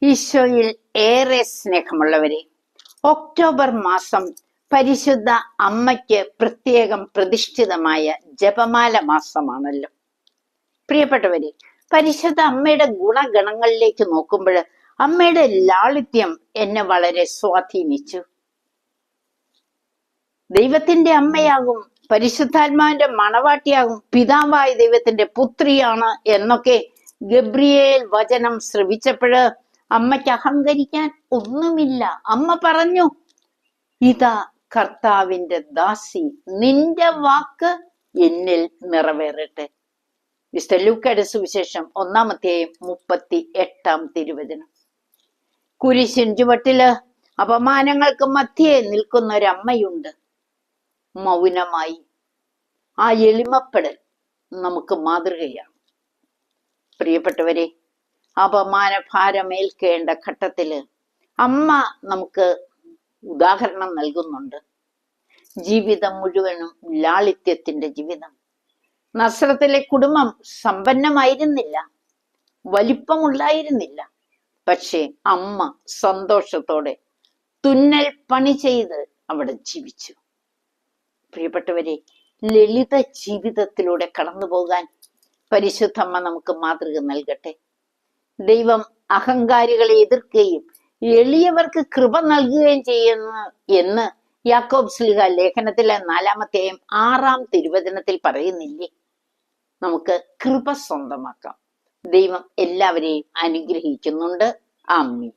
ഈശോയിൽ ഏറെ സ്നേഹമുള്ളവരെ, ഒക്ടോബർ മാസം പരിശുദ്ധ അമ്മയ്ക്ക് പ്രത്യേകം പ്രതിഷ്ഠിതമായ ജപമാല മാസമാണല്ലോ. പ്രിയപ്പെട്ടവരെ, പരിശുദ്ധ അമ്മയുടെ ഗുണഗണങ്ങളിലേക്ക് നോക്കുമ്പോൾ അമ്മയുടെ ലാളിത്യം എന്നെ വളരെ സ്വാധീനിച്ചു. ദൈവത്തിന്റെ അമ്മയാകും, പരിശുദ്ധാത്മാവിന്റെ മണവാട്ടിയാകും, പിതാവായ ദൈവത്തിന്റെ പുത്രിയാണ് എന്നൊക്കെ ഗബ്രിയേൽ വചനം ശ്രവിച്ചപ്പോഴ് അമ്മയ്ക്ക് അഹങ്കരിക്കാൻ ഒന്നുമില്ല. അമ്മ പറഞ്ഞു, ഇതാ കർത്താവിന്റെ ദാസി, നിന്റെ വാക്ക് എന്നിൽ നിറവേറട്ടെ. വിശുദ്ധ ലൂക്കയുടെ സുവിശേഷം 1-ാം അധ്യായം 38-ാം തിരുവചനം. കുരിശിൻ ചുവട്ടില് അപമാനങ്ങൾക്ക് മധ്യേ നിൽക്കുന്ന ഒരമ്മയുണ്ട്. മൗനമായി ആ എളിമപ്പെടൽ നമുക്ക് മാതൃകയാണ്. പ്രിയപ്പെട്ടവരെ, അപമാനഭാരമേൽക്കേണ്ട ഘട്ടത്തില് അമ്മ നമുക്ക് ഉദാഹരണം നൽകുന്നുണ്ട്. ജീവിതം മുഴുവനും ലാളിത്യത്തിന്റെ ജീവിതം. നസ്രത്തിലെ കുടുംബം സമ്പന്നമായിരുന്നില്ല, വലിപ്പമുണ്ടായിരുന്നില്ല. പക്ഷെ അമ്മ സന്തോഷത്തോടെ തുന്നൽ പണി ചെയ്ത് അവിടെ ജീവിച്ചു. പ്രിയപ്പെട്ടവരെ, ലളിത ജീവിതത്തിലൂടെ കടന്നു പോകാൻ പരിശുദ്ധമ്മ നമുക്ക് മാതൃക നൽകട്ടെ. ദൈവം അഹങ്കാരികളെ എതിർക്കുകയും എളിയവർക്ക് കൃപ നൽകുകയും ചെയ്യുന്നു എന്ന് യാക്കോബ് ശ്ലീഹ ലേഖനത്തിലെ 4-ാം അധ്യായം 6-ാം തിരുവചനത്തിൽ പറയുന്നില്ലേ? നമുക്ക് കൃപ സ്വന്തമാക്കാം. ദൈവം എല്ലാവരെയും അനുഗ്രഹിക്കുന്നുണ്ട്. ആമീൻ.